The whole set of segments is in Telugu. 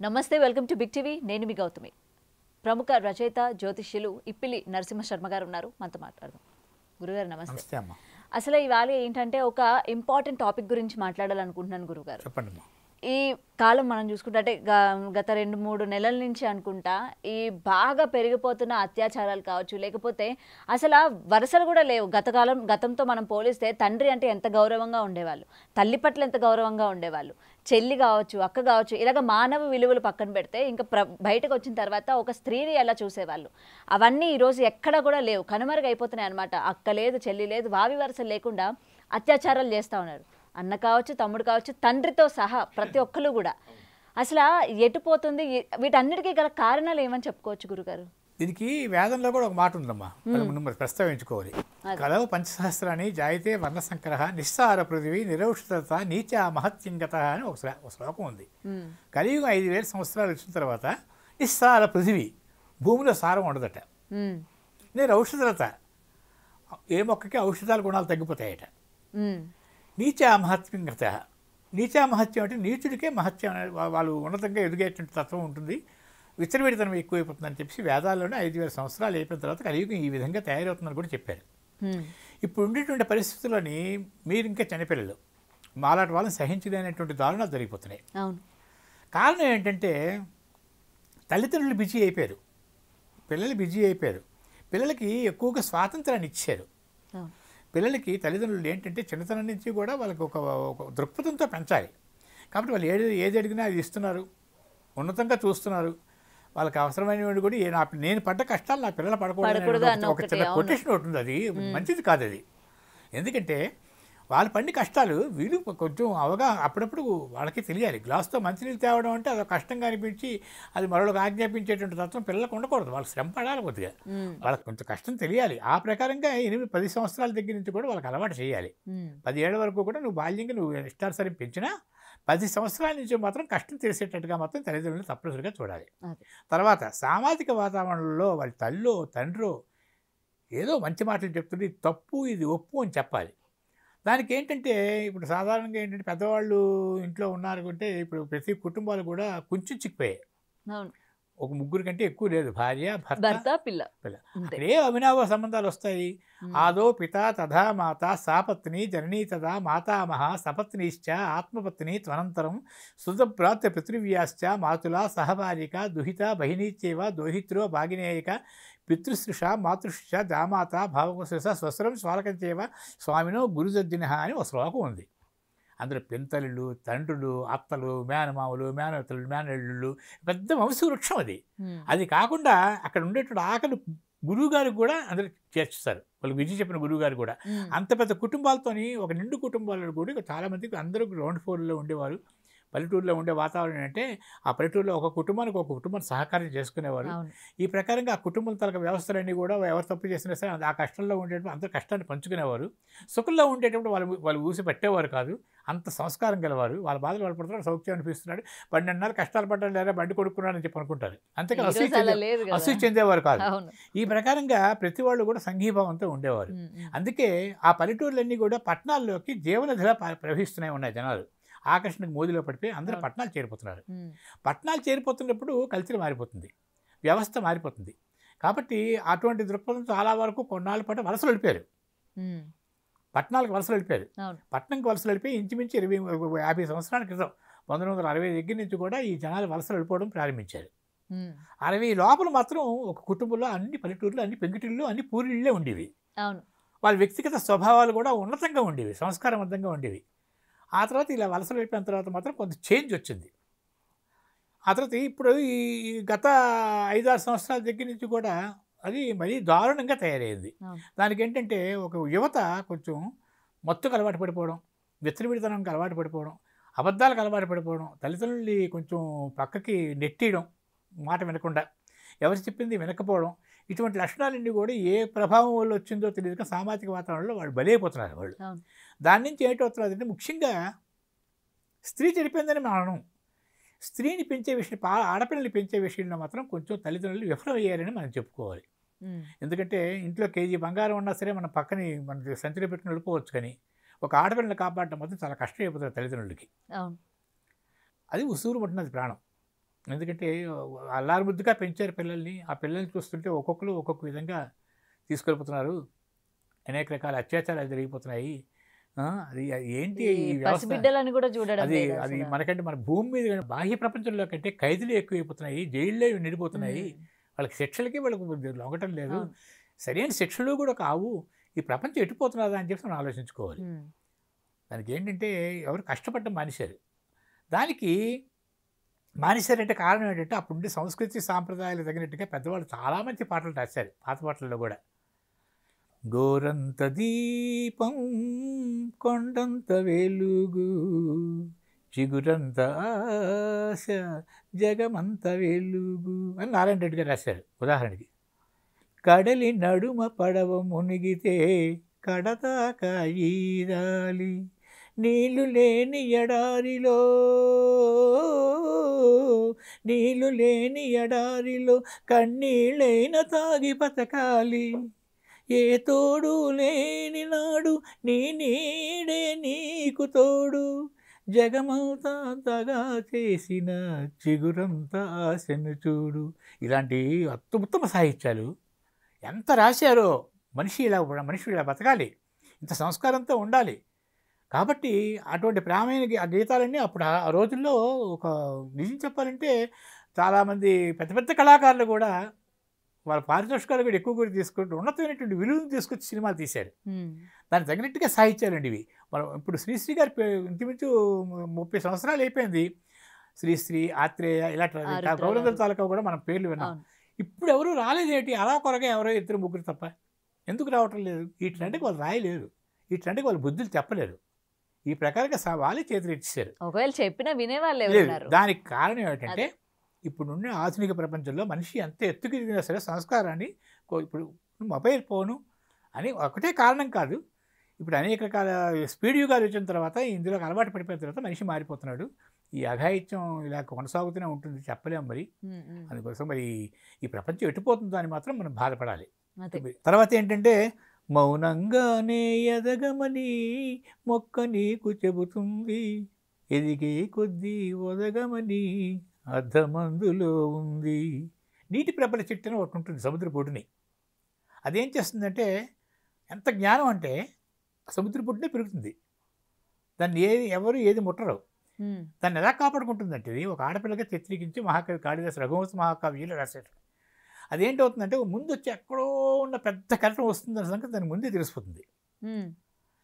నమస్తే, వెల్కమ్ టు బిగ్ టీవీ. నేను మీ గౌతమి. ప్రముఖ రచయిత జ్యోతిష్యులు ఇప్పిలి నరసింహ శర్మ గారు ఉన్నారు, మనతో మాట్లాడదాం. గురుగారు నమస్తే. నమస్తే అమ్మా. అసలు ఇవాళ ఏంటంటే ఒక ఇంపార్టెంట్ టాపిక్ గురించి మాట్లాడాలనుకుంటున్నాను గురుగారు. చెప్పండి అమ్మా. ఈ కాలం మనం చూసుకుంటే అంటే గత 2-3 నెలల నుంచి అనుకుంటా ఈ బాగా పెరిగిపోతున్న అత్యాచారాలు కావచ్చు, లేకపోతే అసలు వరుసలు కూడా లేవు. గతంతో మనం పోలిస్తే తండ్రి అంటే ఎంత గౌరవంగా ఉండేవాళ్ళు, తల్లి పట్ల ఎంత గౌరవంగా ఉండేవాళ్ళు, చెల్లి కావచ్చు, అక్క కావచ్చు, ఇలాగ మానవ విలువలు పక్కన పెడితే ఇంకా బయటకు వచ్చిన తర్వాత ఒక స్త్రీని ఎలా చూసేవాళ్ళు, అవన్నీ ఈరోజు ఎక్కడ కూడా లేవు, కనుమరుగైపోతున్నాయి అనమాట. అక్క లేదు, చెల్లి లేదు, వావి వరుసలు లేకుండా అత్యాచారాలు చేస్తూ ఉన్నారు. అన్న కావచ్చు, తమ్ముడు కావచ్చు, తండ్రితో సహా ప్రతి ఒక్కరు కూడా. అసలు ఎటుపోతుంది? వీటన్నిటికీ గల కారణాలు ఏమని చెప్పుకోవచ్చు గురుగారు? దీనికి వేదంలో కూడా ఒక మాట ఉందమ్మా, ముందు మరి ప్రస్తావించుకోవాలి. కలవు పంచసహస్రాన్ని జాయితే వర్ణశంకర నిస్సార పృథివీ నిరౌషిత నీచ మహత్యంగత అని ఒక శ్లోకం ఉంది. కలియుగం 5000 సంవత్సరాలు వచ్చిన తర్వాత నిస్సార పృథివీ, భూమిలో సారం ఉండదట. నిరౌషితత, ఏ మొక్కకి ఔషధాల గుణాలు తగ్గిపోతాయట. నీచా మహత్యంగత, నీచా మహత్యం అంటే నీచుడికే మహత్యం, వాళ్ళు ఉన్నతంగా ఎదిగేటువంటి తత్వం ఉంటుంది, విచ్చలవిడితనం ఎక్కువైపోతుందని చెప్పి వేదాల్లోనే 5000 సంవత్సరాలు అయిపోయిన తర్వాత కలియుగం ఈ విధంగా తయారవుతుందని కూడా చెప్పారు. ఇప్పుడు ఉండేటువంటి పరిస్థితుల్లోని మీరు ఇంకా చిన్నపిల్లలు, మాలాంటి వాళ్ళని సహించలేనటువంటి దారుణాలు జరిగిపోతున్నాయి. కారణం ఏంటంటే తల్లిదండ్రులు బిజీ అయిపోయారు, పిల్లలు బిజీ అయిపోయారు. పిల్లలకి ఎక్కువగా స్వాతంత్రాన్ని ఇచ్చారు. పిల్లలకి తల్లిదండ్రులు ఏంటంటే చిన్నతనం నుంచి కూడా వాళ్ళకి ఒక దృక్పథంతో పెంచాలి. కాబట్టి వాళ్ళు ఏది అడిగినా అది ఇస్తున్నారు, ఉన్నతంగా చూస్తున్నారు. వాళ్ళకి అవసరమైనవి కూడా నేను పడ్డ కష్టాలు నా పిల్లలు పడకూడదు ఒక చిన్న కొటేషన్ ఉంటుంది. అది మంచిది కాదు అది. ఎందుకంటే వాళ్ళు పడిన కష్టాలు వీళ్ళు కొంచెం అప్పుడప్పుడు వాళ్ళకి తెలియాలి. గ్లాస్తో మంచినీళ్ళు తేవడం అంటే అదొక కష్టంగా అనిపించి అది మరొకరికి ఆజ్ఞాపించేటువంటి తత్వం పిల్లలకు ఉండకూడదు. వాళ్ళకి శ్రమ పడాలి కొద్దిగా, వాళ్ళకి కొంచెం కష్టం తెలియాలి. ఆ ప్రకారంగా 8-10 సంవత్సరాల దగ్గర నుంచి కూడా వాళ్ళకి అలవాటు చేయాలి. 10 ఏళ్ల వరకు కూడా నువ్వు బాల్యంగా నువ్వు ఇష్టానుసారం పెంచినా 10 సంవత్సరాల నుంచి మాత్రం కష్టం తెలిసేటట్టుగా మాత్రం తల్లిదండ్రులు తప్పనిసరిగా చూడాలి. తర్వాత సామాజిక వాతావరణంలో వాళ్ళ తల్లో తండ్రో ఏదో మంచి మాటలు చెప్తుంటే ఇది తప్పు ఇది ఒప్పు అని చెప్పాలి. దానికి ఏంటంటే ఇప్పుడు సాధారణంగా ఏంటంటే పెద్దవాళ్ళు ఇంట్లో ఉన్నారు అంటే ఇప్పుడు ప్రతి కుటుంబాలు కూడా కొంచెం చిక్కిపోయాయి. ఒక ముగ్గురు కంటే ఎక్కువ లేదు, భార్య భర్త పిల్ల. అక్కడే అవినావ సంబంధాలు వస్తాయి. ఆదో పిత తథా మాత సాపత్ని జననీ తథా మాతామహ సపత్నిశ్చ ఆత్మపత్ని త్వనంతరం సుతభ్రాత పితృవ్యాశ్చ మాతుల సహభార్యక దుహిత బహినీచేవ దోహిత్రో భాగినేయక పితృశ్రుష మాతృశ్చ జామాత భావకుశ స్వస్వరం స్వాలకంచేవ స్వామినో గురుజర్జిన అని ఒక శ్లోకం ఉంది. అందులో పెంతలు, తండ్రులు, అత్తలు, మేనమామలు, మేనతలు, మేనల్లుళ్ళు, పెద్ద వంశవృక్షం అది. అది కాకుండా అక్కడ ఉండేటువంటి ఆకలి గురువు గారికి కూడా అందరూ చేర్చుస్తారు. వాళ్ళు విజయ చెప్పిన గురువు గారు కూడా అంత పెద్ద కుటుంబాలతోని ఒక నిండు కుటుంబాలు కూడా చాలామందికి అందరూ గ్రౌండ్ ఫ్లోర్లో ఉండేవారు. పల్లెటూరులో ఉండే వాతావరణం అంటే ఆ పల్లెటూరులో ఒక కుటుంబాన్ని సహకారం చేసుకునేవారు. ఈ ప్రకారంగా ఆ కుటుంబం తరగ వ్యవస్థలన్నీ కూడా ఎవరు తప్పు చేసినా సరే ఆ కష్టంలో ఉండేటప్పుడు అందరూ కష్టాన్ని పంచుకునేవారు. సుఖంలో ఉండేటప్పుడు వాళ్ళు ఊసి పెట్టేవారు కాదు. అంత సంస్కారం గలవారు. వాళ్ళ బాధలు వాళ్ళు పడుతున్నారు, సౌఖ్యం అనిపిస్తున్నాడు, 12 కష్టాలు పడ్డాడు లేదా బండి కొడుకున్నాడని చెప్పి అనుకుంటారు. అంతేకాదు అసూయ చెందేవారు కాదు. ఈ ప్రకారంగా ప్రతి వాళ్ళు కూడా సంఘీభావంతో ఉండేవారు. అందుకే ఆ పల్లెటూర్లన్నీ కూడా పట్టణాల్లోకి జీవనధిలా ప్రవహిస్తున్నాయి ఉన్నాయి. జనాలు ఆకర్షణకు మోదీలో పడిపోయి అందరూ పట్టణాలు చేరిపోతున్నారు. పట్టణాలు చేరిపోతున్నప్పుడు కల్చర్ మారిపోతుంది, వ్యవస్థ మారిపోతుంది. కాబట్టి అటువంటి దృక్పథం చాలా వరకు కొన్నాళ్ళ పాటు వలసలు వెళ్ళిపోయారు. పట్టణాలకు వలసలు వెళ్ళిపోయారు. పట్టణంకి వలసలు వెళ్ళిపోయి ఇంచుమించు 50 సంవత్సరాల క్రితం 1960 దగ్గర నుంచి కూడా ఈ జనాలు వలసలు వెళ్ళిపోవడం ప్రారంభించారు. 60 లోపల మాత్రం ఒక కుటుంబంలో అన్ని పల్లెటూర్లు, అన్ని పెంకుటిళ్ళు, అన్ని పూరిళ్ళే ఉండేవి. వాళ్ళ వ్యక్తిగత స్వభావాలు కూడా ఉన్నతంగా ఉండేవి, సంస్కారవంతంగా ఉండేవి. ఆ తర్వాత ఇలా వలసలు వెళ్ళిపోయిన తర్వాత మాత్రం కొంత చేంజ్ వచ్చింది. ఆ తర్వాత ఇప్పుడు ఈ గత 5-6 సంవత్సరాల దగ్గర నుంచి కూడా అది మరీ దారుణంగా తయారయ్యింది. దానికి ఏంటంటే ఒక యువత కొంచెం మత్తుకు అలవాటు పడిపోవడం, విచ్చలవిడితనంకి అలవాటు పడిపోవడం, అబద్ధాలకు అలవాటు పడిపోవడం, తల్లిదండ్రుల్ని కొంచెం పక్కకి నెట్టేయడం, మాట వినకుండా ఎవరు చెప్పింది వినకపోవడం, ఇటువంటి లక్షణాలన్నీ కూడా ఏ ప్రభావం వల్ల వచ్చిందో తెలియదు. సామాజిక వాతావరణంలో వాళ్ళు బలైపోతున్నారు. వాళ్ళు దాని నుంచి ఏంటవుతున్నదంటే ముఖ్యంగా స్త్రీ చెడిపోయిందని మనం స్త్రీని పెంచే విషయం, ఆడపిల్లల్ని పెంచే విషయంలో మాత్రం కొంచెం తల్లిదండ్రులు విఫలమయ్యారని మనం చెప్పుకోవాలి. ఎందుకంటే ఇంట్లో కేజీ బంగారం ఉన్నా సరే మన పక్కని మన సంచిలో పెట్టుకుని వెళ్ళిపోవచ్చు, కానీ ఒక ఆడపిల్లని కాపాడటం మాత్రం చాలా కష్టం అయిపోతుంది తల్లిదండ్రులకి. అది ఉసూరు పట్టినది ప్రాణం. ఎందుకంటే అల్లారు ముద్దుగా పెంచారు పిల్లల్ని. ఆ పిల్లల్ని చూస్తుంటే ఒక్కొక్కరు ఒక్కొక్క విధంగా తీసుకెళ్ళిపోతున్నారు. అనేక రకాల అత్యాచారాలు జరిగిపోతున్నాయి. అది ఏంటి ఈ ఈ వ్యవస్థ? పసిబిడ్డలని కూడా చూడడం అది లేదు అది అసలు. మనకంటే మన భూమి మీద బాహ్య ప్రపంచంలో కంటే ఖైదులు ఎక్కువైపోతున్నాయి, జైల్లో నిండిపోతున్నాయి. వాళ్ళకి శిక్షలకి వాళ్ళకి లొంగటం లేదు. అవును. సరైన శిక్షలు కూడా కావు. ఈ ప్రపంచం ఎట్టిపోతున్నదా అని చెప్పి మనం ఆలోచించుకోవాలి. దానికి ఏంటంటే ఎవరు కష్టపడడం మానేశారు. దానికి మానేశారంటే కారణం ఏంటంటే అప్పుడుండే సంస్కృతి సాంప్రదాయాలు తగినట్టుగా పెద్దవాళ్ళు చాలా మంచి పాటలు రాశారు. పాత పాటల్లో కూడా గోరంత దీపం కొండంత వెలుగు చిగురంత ఆశ జగమంత వెలుగు అని నారాయణ రెడ్డి గారు రాశారు. ఉదాహరణకి కడలి నడుమ పడవ మునిగితే కడదాకా ఈదాలి, నీళ్లు లేని ఎడారిలో కన్నీళ్ళైన తాగి బతకాలి, ఏ తోడు లేని నాడు నీ నీడే నీకు తోడు, జగమంతా అంతగా చేసిన చిగురంతా ఆశను చూడు. ఇలాంటి అత్యుత్తమ సాహిత్యాలు ఎంత రాశారో. మనిషి ఇలా బతకాలి, ఇంత సంస్కారంతో ఉండాలి. కాబట్టి అటువంటి ప్రేమైన ఆ గీతాలన్నీ అప్పుడు ఆ రోజుల్లో ఒక నిజం చెప్పాలంటే చాలామంది పెద్ద పెద్ద కళాకారులు కూడా వాళ్ళ పారితోషికాలు కూడా ఎక్కువ కూడా తీసుకుంటూ ఉన్నతమైనటువంటి విలువను తీసుకొచ్చి సినిమాలు తీశారు. దానికి తగినట్టుగా సాహిత్యాలండి ఇవి. మనం ఇప్పుడు శ్రీశ్రీ గారి ఇంచుమించు 30 సంవత్సరాలు అయిపోయింది. శ్రీశ్రీ, ఆత్రేయ ఇలాంటి గౌరవ తాలూకా కూడా మనం పేర్లు విన్నాం. ఇప్పుడు ఎవరు రాలేదేంటి? అలా కొరగా ఎవరో 2-3 తప్ప ఎందుకు రావటం లేదు? ఈ ట్రెండ్కి వాళ్ళు రాయలేరు, ఈ ట్రెండ్కి వాళ్ళు బుద్ధులు చెప్పలేరు. ఈ ప్రకారంగా వాళ్ళే చేతులు ఇచ్చేశారు. ఒకవేళ చెప్పినా వినేవాళ్ళు లేదు. దానికి కారణం ఏమిటంటే ఇప్పుడున్న ఆధునిక ప్రపంచంలో మనిషి ఎంత ఎత్తుకెదిగినా సరే సంస్కారాన్ని ఇప్పుడు మొబైల్ ఫోను అని ఒకటే కారణం కాదు. ఇప్పుడు అనేక రకాల స్పీడ్ యుగాలు వచ్చిన తర్వాత ఇందులోకి అలవాటు పడిపోయిన తర్వాత మనిషి మారిపోతున్నాడు. ఈ అఘాయిత్యం ఇలా కొనసాగుతూనే ఉంటుంది, చెప్పలేము మరి. అందుకోసం మరి ఈ ప్రపంచం ఎట్టిపోతుందో అని మాత్రం మనం బాధపడాలి. తర్వాత ఏంటంటే మౌనంగానే ఎదగమని మొక్క నీకు చెబుతుంది, ఎదిగే కొద్దీ ఒదగమని అర్ధమందులో ఉంది. నీటి ప్రబల చెట్టు అని ఒకటి ఉంటుంది సముద్ర పొడిని. అదేం చేస్తుందంటే ఎంత జ్ఞానం అంటే సముద్ర పొడినే పెరుగుతుంది. దాన్ని ఎవరు ఏది ముట్టరు. దాన్ని ఎలా కాపాడుకుంటుందంటే ఇది ఒక ఆడపిల్లగా చిత్రీకరించి మహాకవి కాళిదాసు రఘువంశ మహాకావ్యంలో రాశారు. అదేంటవుతుందంటే ముందు వచ్చి ఎక్కడో ఉన్న పెద్ద కరెంట్ వస్తుందన్న సంగతి దానికి ముందే తెలిసిపోతుంది.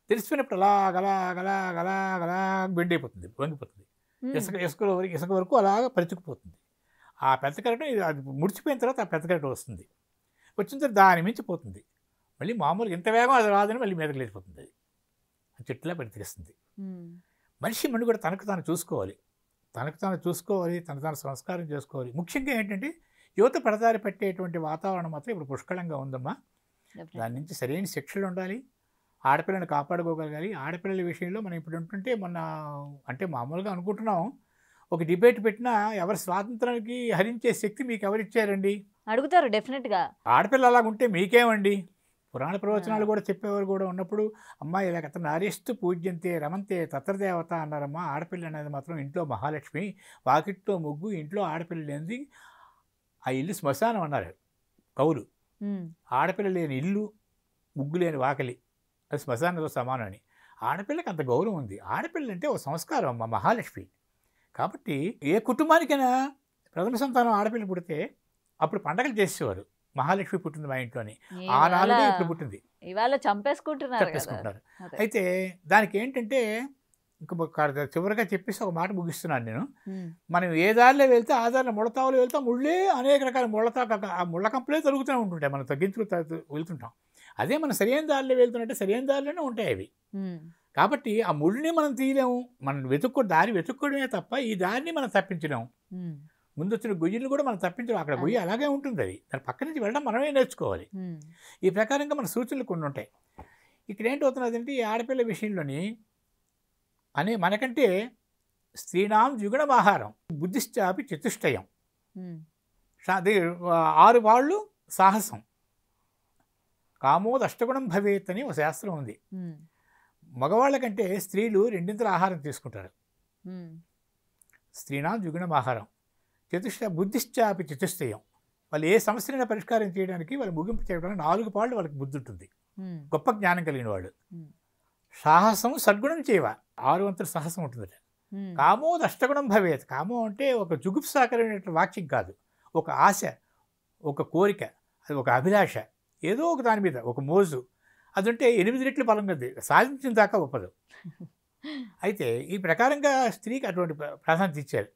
తెలిసిపోయినప్పుడు అలాగలా బెండ్ వంగిపోతుంది. ఇసుక వరకు అలాగ పరిచుకుపోతుంది. ఆ పెద్ద కరెంట్ అది ముడిచిపోయిన తర్వాత ఆ పెద్ద కరెంట్ వస్తుంది. వచ్చిన తర్వాత దాని మించిపోతుంది. మళ్ళీ మామూలుగా ఇంత వేగం అది రాదని మళ్ళీ మీదకి లేచిపోతుంది. అది చెట్టులా పరితిస్తుంది. మనిషి కూడా తనకు తాను చూసుకోవాలి, తన సంస్కారం చేసుకోవాలి. ముఖ్యంగా ఏంటంటే యువత పడదారి పెట్టేటువంటి వాతావరణం మాత్రం ఇప్పుడు పుష్కలంగా ఉందమ్మా. దాని నుంచి సరైన శిక్షలు ఉండాలి, ఆడపిల్లని కాపాడుకోగలగాలి. ఆడపిల్లల విషయంలో మనం ఇప్పుడు ఉంటుంటే అంటే మామూలుగా అనుకుంటున్నాం, ఒక డిబేట్ పెట్టినా ఎవరి స్వాతంత్రానికి హరించే శక్తి మీకు ఎవరిచ్చారండి అడుగుతారు డెఫినెట్గా. ఆడపిల్ల అలాగుంటే మీకేమండి? పురాణ ప్రవచనాలు కూడా చెప్పేవారు కూడా ఉన్నప్పుడు అమ్మాయి ఇలా కథ నారిస్తూ పూజ్యంతే రమంతే తత్రదేవత అన్నారమ్మా. ఆడపిల్ల అనేది మాత్రం ఇంట్లో మహాలక్ష్మి, వాకిట్లో ముగ్గు, ఇంట్లో ఆడపిల్ల లేనిది ఆ ఇల్లు శ్మశానం అన్నారు కవులు. ఆడపిల్ల లేని ఇల్లు, ముగ్గు లేని వాకిలి అది శ్మశానంతో సమానం అని. ఆడపిల్లకి అంత గౌరవం ఉంది. ఆడపిల్ల అంటే ఒక సంస్కారం అమ్మ, మహాలక్ష్మి. కాబట్టి ఏ కుటుంబానికైనా ప్రథమ సంతానం ఆడపిల్ల పుడితే అప్పుడు పండగలు చేసేవారు, మహాలక్ష్మి పుట్టింది మా ఇంట్లోని. ఆ నాలుగే ఇప్పుడు పుట్టింది, ఇవాళ చంపేసుకుంటున్నారు. అయితే దానికి ఏంటంటే ఇంకా చివరిగా చెప్పేసి ఒక మాట ముగిస్తున్నాను నేను. మనం ఏ దారిలో వెళ్తే ఆ దారిలో ముళ్ళతావులు వెళ్తాం, ముళ్ళే అనేక రకాల ఆ ముళ్ళ కంపలే తరుగుతూనే ఉంటుంటాయి, మనం వెళ్తుంటాం. అదే మనం సరైన దారిలో వెళ్తున్నట్టే సరైన దారిలోనే ఉంటాయి అవి. కాబట్టి ఆ ముళ్ళని మనం తీయలేము, మనం దారి వెతుక్కోవడమే తప్ప ఈ దారిని మనం తప్పించలేము. ముందు వచ్చిన గొయ్యలు కూడా మనం తప్పించలేము, అక్కడ గొయ్యి అలాగే ఉంటుంది. అది దాని పక్క నుంచి వెళ్ళడం మనమే నేర్చుకోవాలి. ఈ ప్రకారంగా మన సూచనలు కొన్ని ఉంటాయి. ఇక్కడ ఏంటవుతున్నదంటే ఈ ఆడపిల్ల విషయంలోని మనకంటే స్త్రీనాం యుగణమాహారం బుద్ధిశ్చాపి చతుష్టయం. 6 వాళ్ళు సాహసం, కామోద్ అష్టగుణం భవేత్ అని ఒక శాస్త్రం ఉంది. మగవాళ్ళ కంటే స్త్రీలు 2 ఆహారం తీసుకుంటారు. స్త్రీనాం యుగణమాహారం బుద్ధిశ్చాపి చతుష్టయం. వాళ్ళు ఏ సమస్యనైనా పరిష్కారం చేయడానికి వాళ్ళు ముగింపు చేయడానికి 4 పాళ్ళు వాళ్ళకి బుద్ధి ఉంటుంది. గొప్ప జ్ఞానం కలిగిన వాళ్ళు. సాహసం సద్గుణం చేయవ, 6 వంతుల సాహసం ఉంటుందట. కామో అష్టగుణం భవేత్. కామం అంటే ఒక జుగుప్సాకరమైన వాక్యం కాదు, ఒక ఆశ, ఒక కోరిక, అది ఒక అభిలాష, ఏదో ఒక దాని మీద ఒక మోజు, అదంటే 8 రెట్లు బలం కది, సాధించిన దాకా ఒప్పదు. అయితే ఈ ప్రకారంగా స్త్రీకి అటువంటి ప్రాధాన్యత ఇచ్చారు.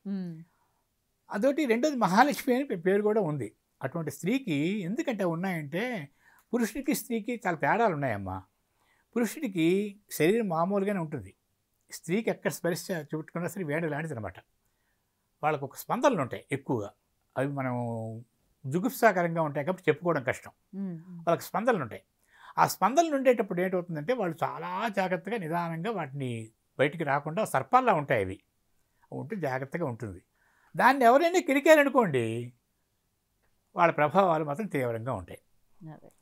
అదొకటి. రెండోది మహాలక్ష్మి అని పేరు కూడా ఉంది అటువంటి స్త్రీకి. ఎందుకంటే ఉన్నాయంటే పురుషుడికి స్త్రీకి చాలా తేడాలు ఉన్నాయమ్మా. పురుషుడికి శరీరం మామూలుగానే ఉంటుంది, స్త్రీకి ఎక్కడ స్పర్శ చుట్టుకున్నా సరే వేడి లాంటిది అనమాట. వాళ్ళకు ఒక స్పందనలు ఉంటాయి ఎక్కువగా, అవి మనం జుగుప్సాకరంగా ఉంటాయి కాబట్టి చెప్పుకోవడం కష్టం. వాళ్ళకి స్పందనలు ఉంటాయి. ఆ స్పందనలు ఉండేటప్పుడు ఏంటవుతుందంటే వాళ్ళు చాలా జాగ్రత్తగా నిదానంగా వాటిని బయటికి రాకుండా సర్పాల్లా ఉంటాయి అవి, ఉంటే జాగ్రత్తగా ఉంటుంది. దాన్ని ఎవరైనా కిరికారనుకోండి వాళ్ళ ప్రభావాలు మాత్రం తీవ్రంగా ఉంటాయి.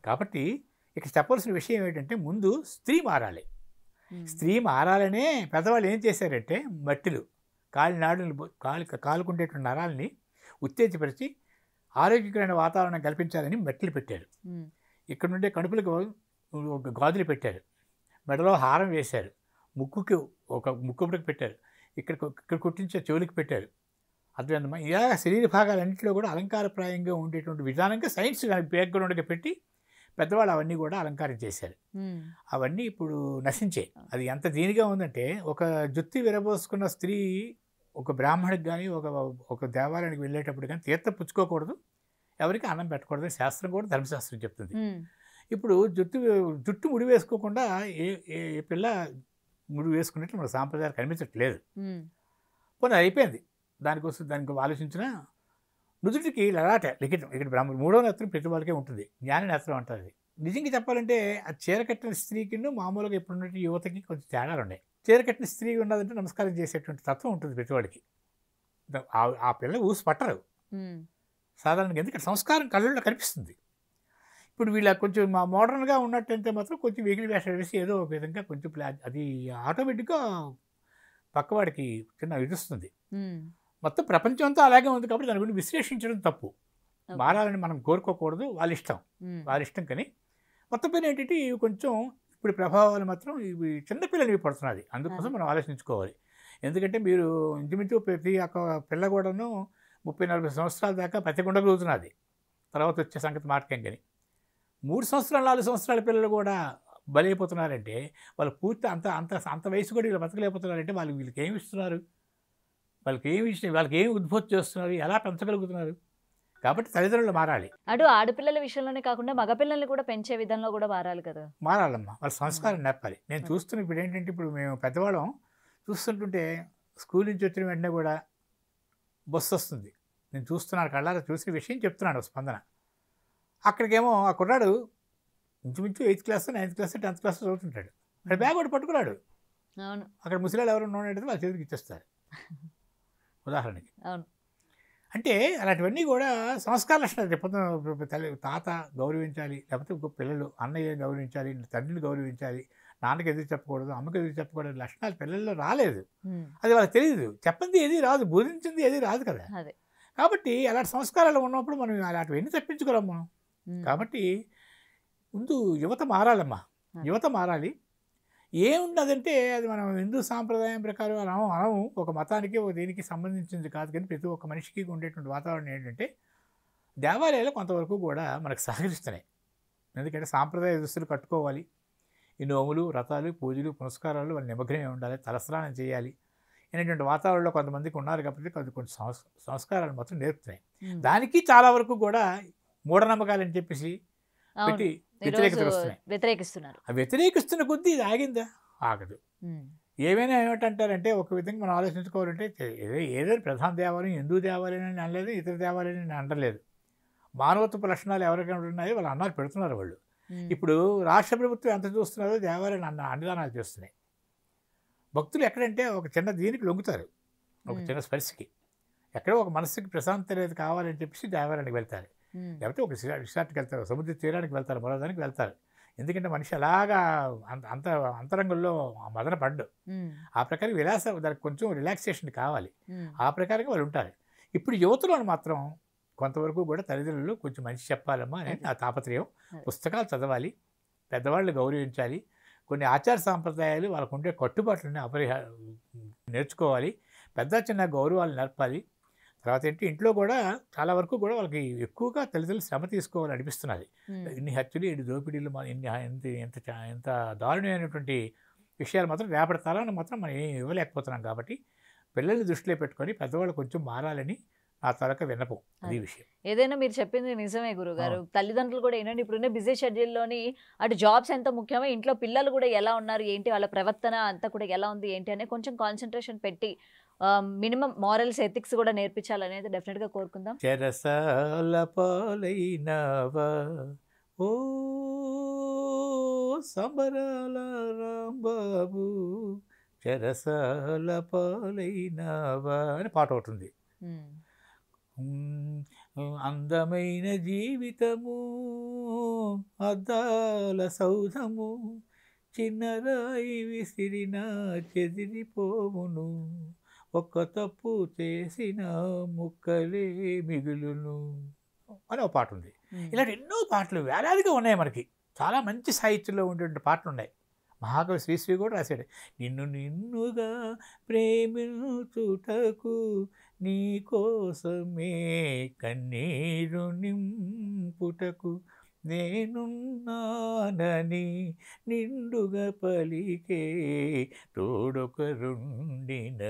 కాబట్టి ఇక్కడ చెప్పవలసిన విషయం ఏంటంటే ముందు స్త్రీ మారాలి. స్త్రీ మారాలనే పెద్దవాళ్ళు ఏం చేశారంటే మట్టిలు కాలుకుండేటువంటి నరాలని ఉత్తేజపరిచి ఆరోగ్యకరమైన వాతావరణం కల్పించాలని మట్టిలు పెట్టారు. ఇక్కడ నుండే కడుపులకు ఒక గాజులు పెట్టారు, మెడలో హారం వేశారు, ముక్కుకి ఒక ముక్కుపుడికి పెట్టారు, ఇక్కడ కుట్టించే చెవులకి పెట్టారు. అర్థమైందమ్మా. ఇలా శరీర భాగాలన్నింటిలో కూడా అలంకారప్రాయంగా ఉండేటువంటి విధానంగా సైన్స్ బ్యాక్గ్రౌండ్గా పెట్టి పెద్దవాళ్ళు అవన్నీ కూడా అలంకారం చేశారు. అవన్నీ ఇప్పుడు నశించాయి. అది ఎంత దీనిగా ఉందంటే ఒక జుత్తి విరబోసుకున్న స్త్రీ ఒక బ్రాహ్మణికి కానీ ఒక దేవాలయానికి వెళ్ళేటప్పుడు కానీ తీర్థం పుచ్చుకోకూడదు, ఎవరికి అన్నం పెట్టకూడదు, శాస్త్రం కూడా ధర్మశాస్త్రం చెప్తుంది. ఇప్పుడు జుట్టు ముడి వేసుకోకుండా ఏ పిల్ల ముడి వేసుకున్నట్లు మన సాంప్రదాయాలు కనిపించట్లేదు. పోనీ అయిపోయింది. దానికి ఆలోచించిన నుదుటికి లలాట లిఖితం, ఇక్కడ బ్రాహ్మణుడు 3వ నేత్రం ప్రతి వాళ్ళకే ఉంటుంది, జ్ఞాన నేత్రం అంటారు. అది నిజంగా చెప్పాలంటే ఆ చీర కట్టిన స్త్రీకి మామూలుగా ఇప్పుడున్న యువతకి కొంచెం తేడాలు ఉన్నాయి. చీర కట్టిన స్త్రీ ఉన్నదంటే నమస్కారం చేసేటువంటి తత్వం ఉంటుంది ప్రతివాడికి. ఆ పిల్ల ఊసి పట్టరు సాధారణంగా, ఎందుకంటే సంస్కారం కళ్ళల్లో కనిపిస్తుంది. ఇప్పుడు వీళ్ళ కొంచెం మోడర్న్గా ఉన్నట్టయితే మాత్రం కొంచెం వెగిలి వేషాలు వేసి ఏదో ఒక విధంగా కొంచెం అది ఆటోమేటిక్గా పక్కవాడికి చిన్న ఇడుస్తుంది. మొత్తం ప్రపంచం అంతా అలాగే ఉంది కాబట్టి దాని గురించి విశ్లేషించడం తప్పు. మారాలని మనం కోరుకోకూడదు, వాళ్ళ ఇష్టం. కానీ మొత్తం పైన ఏంటంటే ఇవి కొంచెం ఇప్పుడు ప్రభావాలు మాత్రం ఇవి చిన్నపిల్లలవి పడుతున్నది. అందుకోసం మనం ఆలోచించుకోవాలి. ఎందుకంటే మీరు ఇంచుమించు ప్రతి ఒక్క పిల్ల కూడాను 30-40 సంవత్సరాల దాకా ప్రతిగుండగలుగుతున్నది. తర్వాత వచ్చే సంగతి మాటకేం. కానీ 3 సంవత్సరాలు 4 సంవత్సరాల పిల్లలు కూడా బలైపోతున్నారంటే వాళ్ళు పూర్తి అంత వయసు కూడా వీళ్ళు బతకలేకపోతున్నారంటే వీళ్ళకి ఏమి ఇస్తున్నారు, వాళ్ళకి ఏమి ఉద్భూతి చేస్తున్నారు, ఎలా పెంచగలుగుతున్నారు? కాబట్టి తల్లిదండ్రులు మారాలి. ఆడపిల్లల విషయంలోనే కాకుండా మగపిల్లల్ని కూడా పెంచే విధంలో కూడా మారాలి కదా. మారాలమ్మా, వాళ్ళ సంస్కారం నేర్పాలి. నేను చూస్తున్న ఇప్పుడు ఏంటంటే ఇప్పుడు మేము పెద్దవాళ్ళం చూస్తుంటుంటే స్కూల్ నుంచి వచ్చిన వెంటనే కూడా బస్సు వస్తుంది. నేను చూస్తున్నాను, కళ్ళారా చూసిన విషయం చెప్తున్నాను స్పందన. అక్కడికేమో ఆ కుర్రాడు ఇంచుమించు 8th class 9th class 10th class చదువుతుంటాడు. అక్కడ బ్యాగ్ ఒకటి పట్టుకున్నాడు. అవును. అక్కడ ముసలాళ్ళు ఎవరు ఉన్నట్టు వాళ్ళ చేతికి ఇచ్చేస్తారు ఉదాహరణకి. అవును. అంటే అలాంటివన్నీ కూడా సంస్కార లక్షణాలు. తాత గౌరవించాలి, లేకపోతే పిల్లలు అన్నయ్యని గౌరవించాలి, తండ్రిని గౌరవించాలి, నాన్నకి ఎదురు చెప్పకూడదు, అమ్మకి ఎదురు చెప్పకూడదు లక్షణాలు పిల్లల్లో రాలేదు. అది వాళ్ళకి తెలియదు. చెప్పింది ఏది రాదు, బోధించింది ఏది రాదు కదా. కాబట్టి అలాంటి సంస్కారాలు ఉన్నప్పుడు మనం అలాంటివన్నీ తప్పించుకోలేం మనం. కాబట్టి ముందు యువత మారాలమ్మా, యువత మారాలి. ఏమున్నదంటే అది మనం హిందూ సాంప్రదాయం ప్రకారం మనం ఒక మతానికి ఒక దీనికి సంబంధించింది కాదు. కానీ ప్రతి ఒక్క మనిషికి ఉండేటువంటి వాతావరణం ఏంటంటే దేవాలయాలు కొంతవరకు కూడా మనకు సహకరిస్తున్నాయి. ఎందుకంటే సాంప్రదాయ దుస్తులు కట్టుకోవాలి, ఈ నోములు, వ్రతాలు, పూజలు, పునస్కారాలు వాళ్ళు నిమగ్నమై ఉండాలి, తలస్నానం చేయాలి అనేటువంటి వాతావరణంలో కొంతమందికి ఉన్నారు కాబట్టి కొంచెం సంస్కారాలు మాత్రం నేర్పుతున్నాయి. దానికి చాలా వరకు కూడా మూఢనమ్మకాలని చెప్పేసి పెట్టి వ్యతిరేకిస్తున్నారు. ఆ వ్యతిరేకిస్తున్న కొద్దీ ఇది ఆగిందా? ఆగదు. ఏమైనా ఏమిటంటారంటే ఒక విధంగా మనం ఆలోచించుకోవాలంటే ఏదైనా ప్రధాన దేవాలయం హిందూ దేవాలయం అని అనలేదు, ఇతర దేవాలయం అని అనలేదు. మానవత్వపు లక్షణాలు ఎవరికైనా ఉన్నాయో వాళ్ళు అన్నాలు పెడుతున్నారు వాళ్ళు. ఇప్పుడు రాష్ట్ర ప్రభుత్వం ఎంత చూస్తున్నారో దేవాలయం అన్నదానాలు చేస్తున్నాయి. భక్తులు ఎక్కడంటే ఒక చిన్న దీనికి లొంగుతారు, ఒక చిన్న స్పర్శకి, ఎక్కడో ఒక మనసుకి ప్రశాంతత అనేది కావాలని చెప్పేసి దేవాలయానికి వెళ్తారు, లేకపోతే ఒక రిసార్ట్కి వెళ్తారు, సముద్ర తీరానికి వెళ్తారు, మరో దానికి వెళ్తారు. ఎందుకంటే మనిషి అలాగా అంతరంగంలో మదన పడ్డు. ఆ ప్రకారం దానికి కొంచెం రిలాక్సేషన్ కావాలి. ఆ ప్రకారంగా వాళ్ళు ఉంటారు. ఇప్పుడు యువతలో మాత్రం కొంతవరకు కూడా తల్లిదండ్రులు కొంచెం మంచి చెప్పాలమ్మా అని నా తాపత్రయం. పుస్తకాలు చదవాలి, పెద్దవాళ్ళు గౌరవించాలి, కొన్ని ఆచార సాంప్రదాయాలు వాళ్ళకు ఉండే కట్టుబాట్లని నేర్చుకోవాలి, పెద్ద చిన్న గౌరవాలు నేర్పాలి. తర్వాత ఏంటి, ఇంట్లో కూడా చాలా వరకు కూడా వాళ్ళకి ఎక్కువగా తల్లిదండ్రులు శ్రమ తీసుకోవాలని అనిపిస్తున్నది. ఇన్ని హత్యలు, ఇన్ని దోపిడీలు, ఎంత దారుణమైనటువంటి విషయాలు మాత్రం రేపటి తరాన్ని మాత్రం మనం ఏం ఇవ్వలేకపోతున్నాం. కాబట్టి పిల్లల్ని దృష్టిలో పెట్టుకొని పెద్దవాళ్ళు కొంచెం మారాలని నా తాలూకా విన్నపం. అది విషయం. ఏదైనా మీరు చెప్పింది నిజమే గురుగారు. తల్లిదండ్రులు కూడా ఏంటంటే ఇప్పుడున్న బిజీ షెడ్యూల్లోని అటు జాబ్స్ ఎంత ముఖ్యమో ఇంట్లో పిల్లలు కూడా ఎలా ఉన్నారు ఏంటి, వాళ్ళ ప్రవర్తన అంతా కూడా ఎలా ఉంది ఏంటి అనే కొంచెం కాన్సన్ట్రేషన్ పెట్టి మినిమం మారల్స్ ఎథిక్స్ కూడా నేర్పించాలనేది డెఫినెట్గా కోరుకుందాం. చెరసాల పాలైనవా ఓ సంబరాల రాంబాబు, చెరసాల పాలైనవా అని పాట అవుతుంది. అందమైన జీవితము అద్దాల సౌధము, చిన్నరాయి విసిరిన చెదిరిపోవును, ఒక్క తప్పు చేసిన ముక్కలే మిగులును అని ఒక పాట ఉంది. ఇలాంటి ఎన్నో పాటలు వేలాదిగా ఉన్నాయి మనకి. చాలా మంచి సాహిత్యంలో ఉండేటువంటి పాటలు ఉన్నాయి. మహాకవి శ్రీశ్రీ కూడా రాశాడు. నిన్ను నిన్నుగా ప్రేమించుటకు నీ కోసమే కన్నీరు నింపుటకు నేనున్నానని నిండుగా పలికే తోడొకరుండిన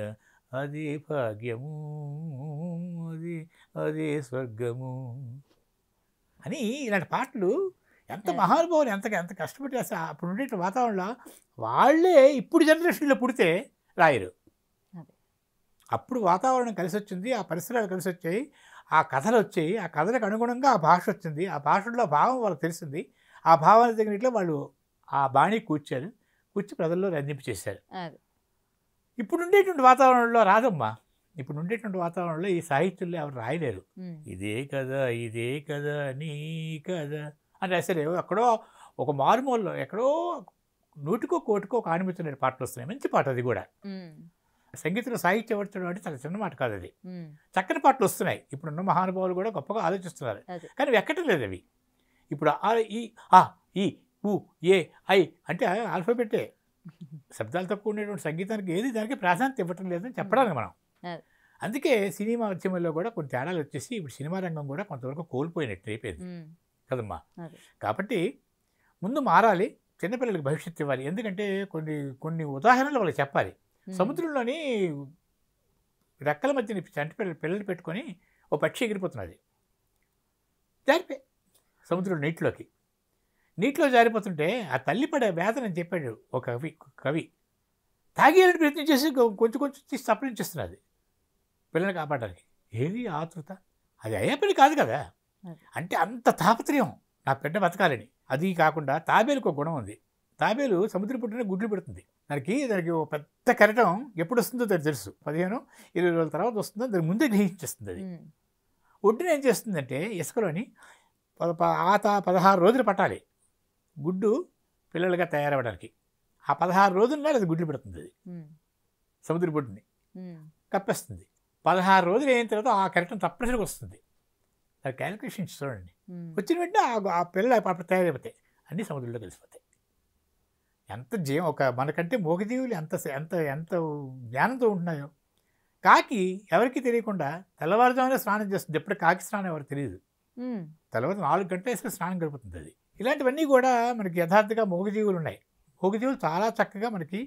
అదే భాగ్యము, అదే స్వర్గము అని ఇలాంటి పాటలు ఎంత మహానుభావులు ఎంత కష్టపడి అసలు అప్పుడు ఉండే వాతావరణంలో వాళ్ళే ఇప్పుడు జనరేషన్లో పుడితే రాయరు. అప్పుడు వాతావరణం కలిసి వచ్చింది, ఆ పరిసరాలు కలిసి వచ్చాయి, ఆ కథలు వచ్చాయి, ఆ కథలకు అనుగుణంగా ఆ భాష వచ్చింది, ఆ భాషలో భావం వాళ్ళకి తెలిసింది, ఆ భావానికి తగినట్లు వాళ్ళు ఆ బాణి కూర్చారు, కూర్చి ప్రజల్లో రంజింపు చేశారు. ఇప్పుడు ఉండేటువంటి వాతావరణంలో రాదమ్మా. ఇప్పుడు ఉండేటువంటి వాతావరణంలో ఈ సాహిత్యంలో ఎవరు రాయలేరు. ఇదే కదా నీ కదా అని రాశారు. ఎక్కడో ఒక మారుమూలలో ఎక్కడో 100కో 1,00,000కో ఒక ఆనిమితున్న పాటలు వస్తున్నాయి. మంచి పాట అది కూడా. సంగీతంలో సాహిత్యం వచ్చడం అంటే చాలా చిన్న మాట కాదు. అది చక్కని పాటలు వస్తున్నాయి. ఇప్పుడున్న మహానుభావులు కూడా గొప్పగా ఆలోచిస్తున్నారు, కానీ ఎక్కటం లేదు అవి. ఇప్పుడు ఈ ఈ ఊ ఏ ఐ అంటే ఆల్ఫాబెట్టే. శబ్దాలు తక్కువ ఉండేటువంటి సంగీతానికి ఏది దానికి ప్రాధాన్యత ఇవ్వటం లేదని చెప్పడానికి మనం. అందుకే సినిమా ఉద్యమంలో కూడా కొన్ని తేడాలు వచ్చేసి ఇప్పుడు సినిమా రంగం కూడా కొంతవరకు కోల్పోయినట్టు అయిపోయింది కదమ్మా. కాబట్టి ముందు మారాలి, చిన్నపిల్లలకి భవిష్యత్తు ఇవ్వాలి. ఎందుకంటే కొన్ని ఉదాహరణలు వాళ్ళకి చెప్పాలి. సముద్రంలోని రెక్కల మధ్యని పిల్లలు పెట్టుకొని ఓ పక్షి ఎగిరిపోతున్నది, జారిపోయి సముద్రం నీటిలో జారిపోతుంటే ఆ తల్లి పడే వేదన అని చెప్పాడు ఒక కవి. తాగేయాలని ప్రయత్నం చేసి కొంచెం తీసి సప్లించేస్తున్నది పిల్లల్ని కాపాడడానికి. ఏది ఆతృత, అది అయ్యే పని కాదు కదా. అంటే అంత తాపత్రయం నా బిడ్డ బతకాలని. అది కాకుండా తాబేలుకు ఒక గుణం ఉంది. తాబేలు సముద్ర పుట్టిన గుడ్లు పెడుతుంది. దానికి ఒక పెద్ద కెరటం ఎప్పుడు వస్తుందో దానికి తెలుసు. 15-20 రోజుల తర్వాత వస్తుందో దానికి ముందే గ్రహించేస్తుంది. అది ఒడ్డున ఏం చేస్తుందంటే ఇసుకలోని 16 రోజులు పట్టాలి గుడ్డు పిల్లలుగా తయారవ్వడానికి. ఆ 16 రోజుల్లో అది గుడ్లు పెడుతుంది. అది సముద్ర బొడ్డుని కప్పేస్తుంది. 16 రోజులు అయిన తర్వాత ఆ కెరటం తప్పనిసరిగా వస్తుంది. అది క్యాలిక్యులేషన్స్ చూడండి. వచ్చిన వెంటనే ఆ పిల్లలు అప్పుడు తయారైపోతాయి, అన్నీ సముద్రంలో కలిసిపోతాయి. ఎంత జీవం మనకంటే మూగజీవులు ఎంత జ్ఞానంతో ఉంటున్నాయో. కాకి ఎవరికి తెలియకుండా తెల్లవారుజామునే స్నానం చేస్తుంది. ఎప్పుడు కాకి స్నానం ఎవరికి తెలియదు. తెల్లవారు 4 గంటల వేసుకుని స్నానం గడుపుతుంది. అది ఇలాంటివన్నీ కూడా మనకి యథార్థంగా మూగజీవులు ఉన్నాయి. మూగజీవులు చాలా చక్కగా మనకి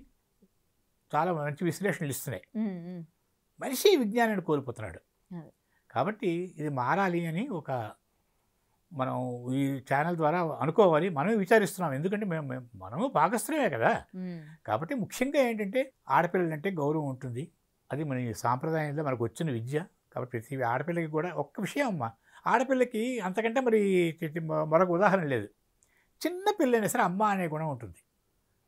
చాలా మంచి విశ్లేషణలు ఇస్తున్నాయి. మనిషి విజ్ఞానాన్ని కోల్పోతున్నాడు. కాబట్టి ఇది మారాలి అని మనం ఈ ఛానల్ ద్వారా అనుకోవాలి. మనమే విచారిస్తున్నాం, ఎందుకంటే మనము భాగస్థులమే కదా. కాబట్టి ముఖ్యంగా ఏంటంటే ఆడపిల్లలంటే గౌరవం ఉంటుంది. అది మన సాంప్రదాయంలో మనకు వచ్చిన విద్య. కాబట్టి ప్రతి ఆడపిల్లకి కూడా ఒక్క విషయం అమ్మా, ఆడపిల్లకి అంతకంటే మరొక ఉదాహరణ లేదు. చిన్న పిల్లైనా సరే అమ్మ అనే గుణం ఉంటుంది.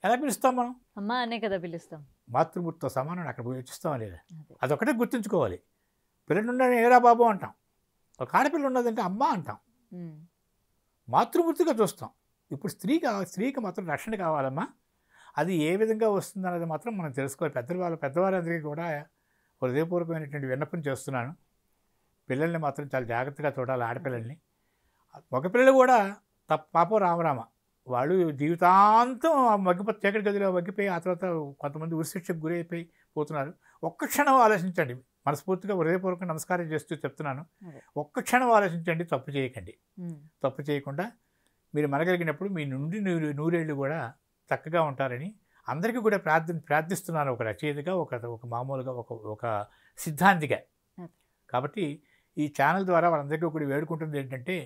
ఎలా పిలుస్తాం మనం? అమ్మ అనే కదా పిలుస్తాం. మాతృమూర్తితో సమానం అక్కడ యోచిస్తామా లేదా? అదొకటే గుర్తుంచుకోవాలి. పిల్లలుండని ఏరా బాబు అంటాం, ఒక ఆడపిల్ల ఉన్నదంటే అమ్మ అంటాం, మాతృమూర్తిగా చూస్తాం. ఇప్పుడు స్త్రీకి మాత్రం రక్షణ కావాలమ్మా. అది ఏ విధంగా వస్తుందన్నది మాత్రం మనం తెలుసుకోవాలి. పెద్దవారందరికీ కూడా హృదయపూర్వకమైనటువంటి విన్నపం చేస్తున్నాను. పిల్లల్ని మాత్రం చాలా జాగ్రత్తగా చూడాలి, ఆడపిల్లల్ని. మగపిల్లలు కూడా పాపం రామరామ, వాళ్ళు జీవితాంతం ఆ మగ్గిపోతే చీకటి గదిలో మగ్గిపోయి ఆ తర్వాత కొంతమంది ఉరిశిక్షకు గురైపోయి పోతున్నారు. ఒక్క క్షణం ఆలోచించండి, మనస్ఫూర్తిగా హృదయపూర్వక నమస్కారం చేస్తూ చెప్తున్నాను, ఒక్క క్షణం ఆలోచించండి, తప్పు చేయకండి. తప్పు చేయకుండా మీరు మనగలిగినప్పుడు మీ నుండి నూరేళ్ళు కూడా చక్కగా ఉంటారని అందరికీ కూడా ప్రార్థిస్తున్నాను, ఒక రచయితగా, ఒక మామూలుగా ఒక సిద్ధాంతిగా. కాబట్టి ఈ ఛానల్ ద్వారా వాళ్ళందరికీ కూడా వేడుకుంటుంది ఏంటంటే,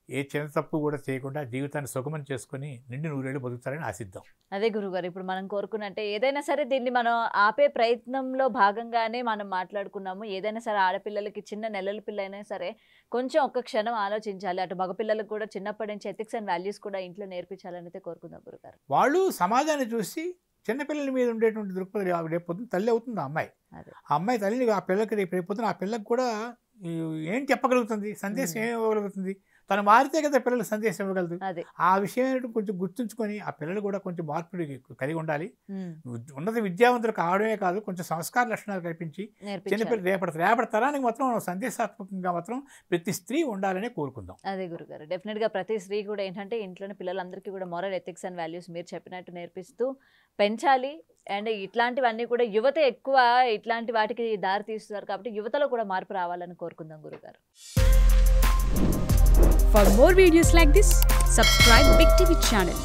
ఏ చిన్న తప్పు కూడా చేయకుండా జీవితాన్ని సుగమం చేసుకుని నిండి నూరేళ్ళు బతుకుతారని ఆశిద్దాం. అదే గురుగారు, ఇప్పుడు మనం కోరుకున్నట్టే ఏదైనా సరే దీన్ని మనం ఆపే ప్రయత్నంలో భాగంగానే మనం మాట్లాడుకున్నాము. ఏదైనా సరే ఆడపిల్లలకి, చిన్న నెలల పిల్ల అయినా సరే కొంచెం ఒక్క క్షణం ఆలోచించాలి. అటు మగపిల్లలకు కూడా చిన్నప్పటి నుంచి ఎథిక్స్ అండ్ వాల్యూస్ కూడా ఇంట్లో నేర్పించాలని అయితే కోరుకుందాం గురుగారు. వాళ్ళు సమాజాన్ని చూసి చిన్నపిల్లల మీద ఉండేటువంటి దృక్పథం, రేపు పొద్దున తల్లి అవుతుంది ఆ అమ్మాయి, ఆ అమ్మాయి తల్లిని ఆ పిల్లకి రేపు పొద్దున ఆ పిల్లకి కూడా ఏం చెప్పగలుగుతుంది, సందేశం ఏం ఇవ్వగలుగుతుంది, తను మారితే కదా పిల్లలకు సందేశం ఇవ్వగలదు. ఆ విషయం కొంచెం గుర్తుంచుకొని ఆ పిల్లలు కూడా కొంచెం మార్పులు కలిగి ఉండాలి. ఉన్నత విద్యావంతులు కావడమే కాదు, కొంచెం సంస్కార లక్షణాలు కల్పించి చిన్నపిల్లలు రేపటి తరానికి మాత్రం సందేశాత్మకంగా మాత్రం ప్రతి స్త్రీ ఉండాలని కోరుకుందాం. అదే గురుగారు, డెఫినెట్గా ప్రతి స్త్రీ కూడా ఏంటంటే ఇంట్లోని పిల్లలందరికీ కూడా మోరల్ ఎథిక్స్ అండ్ వాల్యూస్ మీరు చెప్పినట్టు నేర్పిస్తూ పెంచాలి. అండ్ ఇట్లాంటివన్నీ కూడా యువత ఎక్కువ ఇట్లాంటి వాటికి దారి తీస్తున్నారు కాబట్టి యువతలో కూడా మార్పు రావాలని కోరుకుందాం గురుగారు. For more videos like this, subscribe Big TV channel.